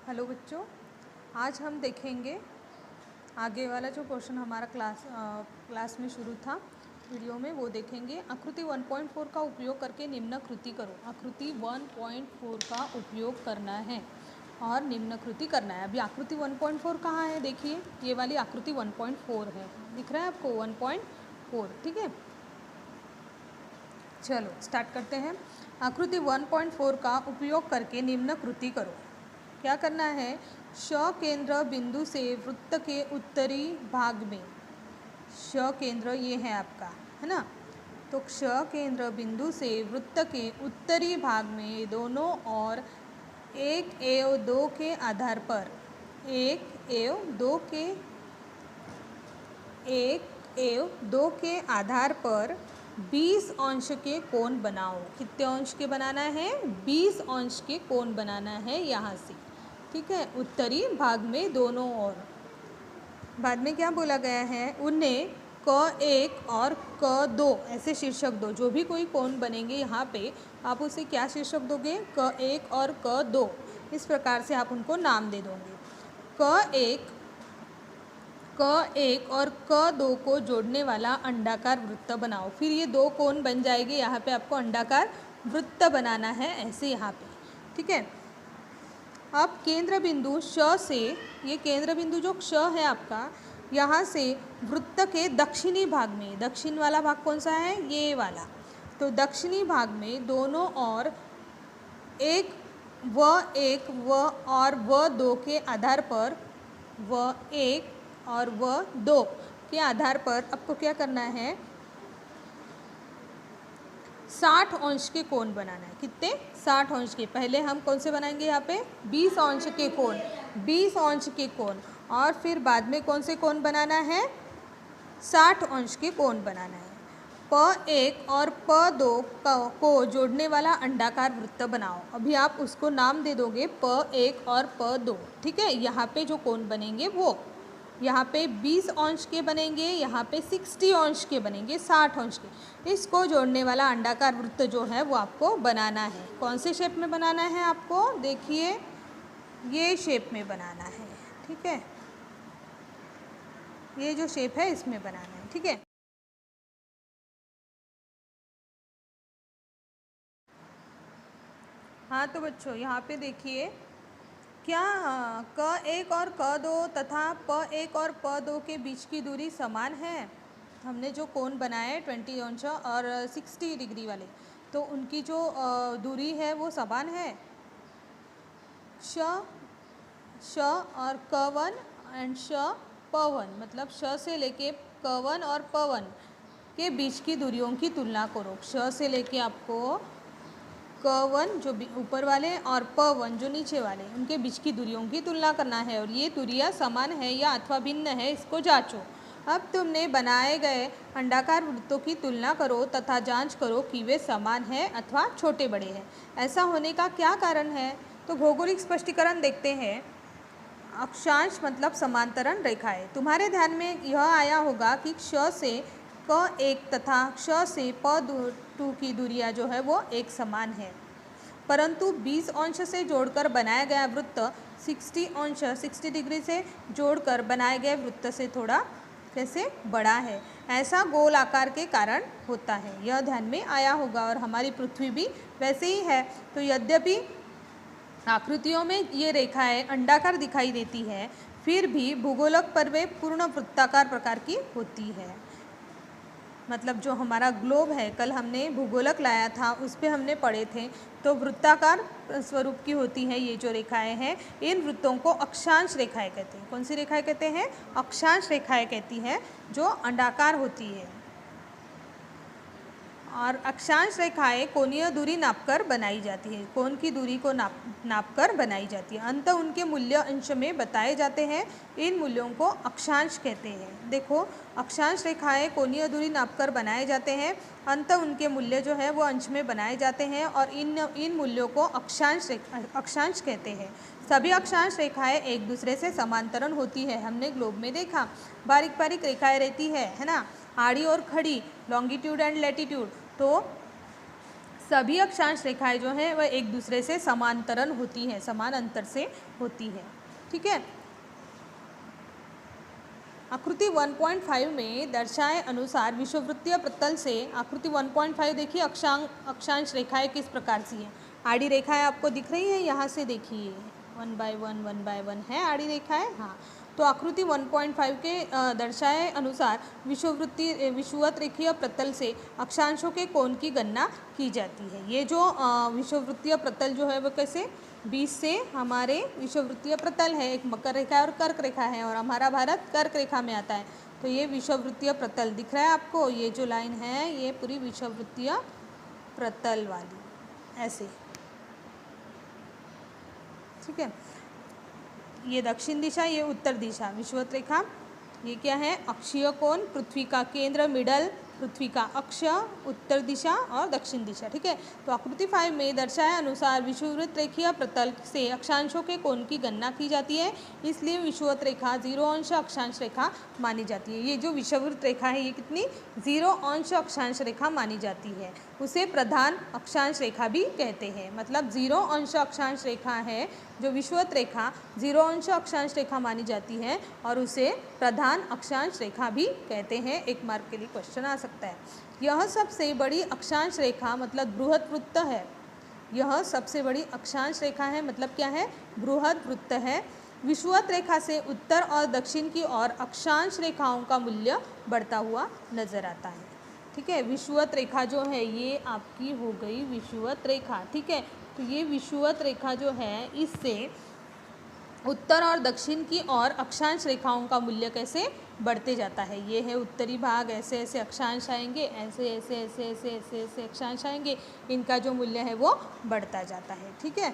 Hello बच्चों, आज हम देखेंगे आगे वाला जो क्वेश्चन हमारा क्लास में शुरू था वीडियो में, वो देखेंगे। आकृति 1.4 का उपयोग करके निम्न कृति करो। आकृति 1.4 का उपयोग करना है और निम्न कृति करना है। अभी आकृति 1.4 कहाँ है? देखिए, ये वाली आकृति 1.4 है, दिख रहा है आपको 1.4। ठीक है, चलो स्टार्ट करते हैं। आकृति 1.4 का उपयोग करके निम्न कृति करो। क्या करना है? श केंद्र बिंदु से वृत्त के उत्तरी भाग में, श केंद्र ये है आपका, है ना? तो श केंद्र बिंदु से वृत्त के उत्तरी भाग में दोनों ओर 1 एवं 2 के आधार पर 1 एवं 2 के आधार पर 20 अंश के कोण बनाओ। कितने अंश के बनाना है? 20 अंश के कोण बनाना है यहाँ से। ठीक है, उत्तरी भाग में दोनों ओर। बाद में क्या बोला गया है? उन्हें क1 और क2 ऐसे शीर्षक दो। जो भी कोई कोण बनेंगे यहाँ पे, आप उसे क्या शीर्षक दोगे? क1 और क2। इस प्रकार से आप उनको नाम दे दोगे। क1 और क2 को जोड़ने वाला अंडाकार वृत्त बनाओ। फिर ये दो कोण बन जाएंगे। यहाँ पे आपको अंडाकार वृत्त बनाना है, ऐसे यहाँ पे। ठीक है, अब केंद्र बिंदु श से, ये केंद्र बिंदु जो श है आपका, यहाँ से वृत्त के दक्षिणी भाग में, दक्षिण वाला भाग कौन सा है? ये वाला। तो दक्षिणी भाग में दोनों ओर 1 और व 2 के आधार पर, व 1 और व 2 के आधार पर आपको क्या करना है? 60 अंश के कोण बनाना है। कितने? 60 अंश के। पहले हम कौन से बनाएंगे? यहाँ पे 20 अंश के कोण, 20 अंश के कोण। और फिर बाद में कौन से कोण बनाना है? 60 अंश के कोण बनाना है। प1 और प2 को जोड़ने वाला अंडाकार वृत्त बनाओ। अभी आप उसको नाम दे दोगे प1 और प2। ठीक है, यहाँ पे जो कोण बनेंगे वो यहाँ पे 20 अंश के बनेंगे, यहाँ पे 60 अंश के बनेंगे, 60 अंश के। इसको जोड़ने वाला अंडाकार वृत्त जो है वो आपको बनाना है। कौन से शेप में बनाना है आपको? देखिए, ये शेप में बनाना है। ठीक है, ये जो शेप है इसमें बनाना है। ठीक है, हाँ तो बच्चों यहाँ पे देखिए, क्या क1 और क2 तथा प1 और प2 के बीच की दूरी समान है? हमने जो कोण बनाए 20 अंश और 60 डिग्री वाले, तो उनकी जो दूरी है वो समान है। श और क1 एंड श प1, मतलब श से लेके क1 और प1 के बीच की दूरियों की तुलना करो। श से लेके आपको क1 जो ऊपर वाले और प1 जो नीचे वाले, उनके बीच की दूरियों की तुलना करना है। और ये दूरियां समान है या अथवा भिन्न है, इसको जांचो। अब तुमने बनाए गए अंडाकार वृत्तों की तुलना करो तथा जांच करो कि वे समान हैं अथवा छोटे बड़े हैं। ऐसा होने का क्या कारण है? तो भौगोलिक स्पष्टीकरण देखते हैं। अक्षांश मतलब समांतरण रेखाएं। तुम्हारे ध्यान में यह आया होगा कि क्ष से क1 तथा क्ष से प2 की दूरियां जो है वो एक समान है, परंतु 20 अंश से जोड़कर बनाया गया वृत्त 60 डिग्री से जोड़कर बनाए गए वृत्त से थोड़ा कैसे बड़ा है। ऐसा गोल आकार के कारण होता है, यह ध्यान में आया होगा। और हमारी पृथ्वी भी वैसे ही है। तो यद्यपि आकृतियों में ये रेखाएं अंडाकार दिखाई देती है, फिर भी भूगोलक पर वे पूर्ण वृत्ताकार प्रकार की होती है। मतलब जो हमारा ग्लोब है, कल हमने भूगोलक लाया था, उस पे हमने पढ़े थे, तो वृत्ताकार स्वरूप की होती है ये जो रेखाएं हैं। इन वृत्तों को अक्षांश रेखाएं कहते हैं। कौन सी रेखाएं कहते हैं? अक्षांश रेखाएं कहती है, जो अंडाकार होती है। और अक्षांश रेखाएं कोणीय दूरी नापकर बनाई जाती है। कोण की दूरी को नापकर बनाई जाती है। अंत उनके मूल्य अंश में बताए जाते हैं। इन मूल्यों को अक्षांश कहते हैं। देखो, अक्षांश रेखाएं कोणीय दूरी नापकर बनाए जाते हैं। अंत उनके मूल्य जो है वो अंश में बनाए जाते हैं और इन मूल्यों को अक्षांश कहते हैं। सभी अक्षांश रेखाएं एक दूसरे से समांतरण होती है। हमने ग्लोब में देखा, बारीक बारीक रेखाएं रहती है ना, आड़ी और खड़ी, लॉन्गिट्यूड एंड लैटिट्यूड। तो सभी अक्षांश रेखाएं जो हैं वह एक दूसरे से समांतरण होती हैं, समान अंतर से होती हैं। ठीक है। आकृति 1.5 में दर्शाए अनुसार विषुववृत्तीय प्रतल से, आकृति 1.5 देखिए, अक्षांश रेखाएं किस प्रकार से हैं। आड़ी रेखाएं आपको दिख रही है, यहाँ से देखिए 1 बाय 1 है आड़ी रेखाएं। हाँ, तो आकृति 1.5 के दर्शाए अनुसार विषुवत रेखीय प्रतल से अक्षांशों के कोण की गणना की जाती है। ये जो विषुववृत्तीय प्रतल जो है वो कैसे, बीच से हमारे विषुववृत्तीय प्रतल है, एक मकर रेखा और कर्क रेखा है, और हमारा भारत कर्क रेखा में आता है। तो ये विषुववृत्तीय प्रतल दिख रहा है आपको, ये जो लाइन है ये पूरी विषुववृत्तीय प्रतल वाली, ऐसे। ठीक है। ये दक्षिण दिशा, ये उत्तर दिशा, विषुवत रेखा। ये क्या है, अक्षीय कोण, पृथ्वी का केंद्र मिडल, पृथ्वी का अक्ष, उत्तर दिशा और दक्षिण दिशा। ठीक है। तो आकृति 5 में दर्शाए अनुसार विषुववृत्त रेखीय प्रतल से अक्षांशों के कोण की गणना की जाती है, इसलिए विषुवत रेखा 0 अंश अक्षांश रेखा मानी जाती है। ये जो विषुववृत्त रेखा है ये कितनी, 0 अंश अक्षांश रेखा मानी जाती है। उसे प्रधान अक्षांश रेखा भी कहते हैं। मतलब 0 अंश अक्षांश रेखा है जो विषुवत रेखा 0 अंश अक्षांश रेखा मानी जाती है, और उसे प्रधान अक्षांश रेखा भी कहते हैं। एक मार्क के लिए क्वेश्चन आ सकता है। यह सबसे बड़ी अक्षांश रेखा मतलब बृहद वृत्त है। यह सबसे बड़ी अक्षांश रेखा है, मतलब क्या है, बृहद वृत्त है। विषुवत रेखा से उत्तर और दक्षिण की ओर अक्षांश रेखाओं का मूल्य बढ़ता हुआ नजर आता है। ठीक है। विषुवत रेखा जो है ये आपकी हो गई विषुवत रेखा। ठीक है। तो ये विषुवत रेखा जो है इससे उत्तर और दक्षिण की ओर अक्षांश रेखाओं का मूल्य कैसे बढ़ते जाता है। ये है उत्तरी भाग, ऐसे ऐसे अक्षांश आएंगे, ऐसे ऐसे ऐसे ऐसे ऐसे ऐसे अक्षांश आएंगे, इनका जो मूल्य है वो बढ़ता जाता है। ठीक है।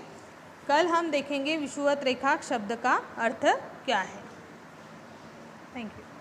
कल हम देखेंगे विषुवत रेखा शब्द का अर्थ क्या है। Thank you.